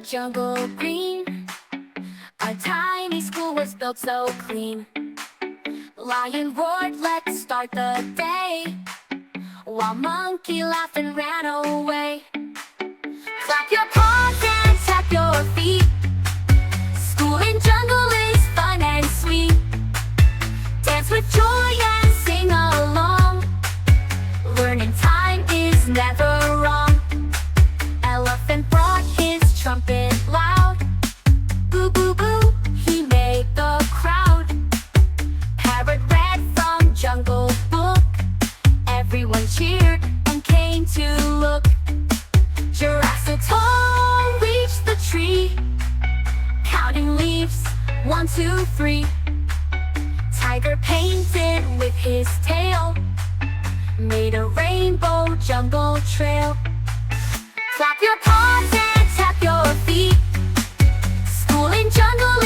jungle green. A tiny school was built so clean. Lion roared, let's start the day, while monkey laughed and ran away. Clap your paws and tap your feet. School in jungle is fun and sweet. Dance with joy and sing along. Learning time is never wrong. Elephant brought his trumpet loud. Boo boo boo, he made the crowd. Parrot read from Jungle Book. Everyone cheered and came to look. Giraffe so tall reached the tree, counting leaves, 1, 2, 3. Tiger painted with his tail, made a rainbow jungle trail. Clap your paws and tap your feet. School in jungle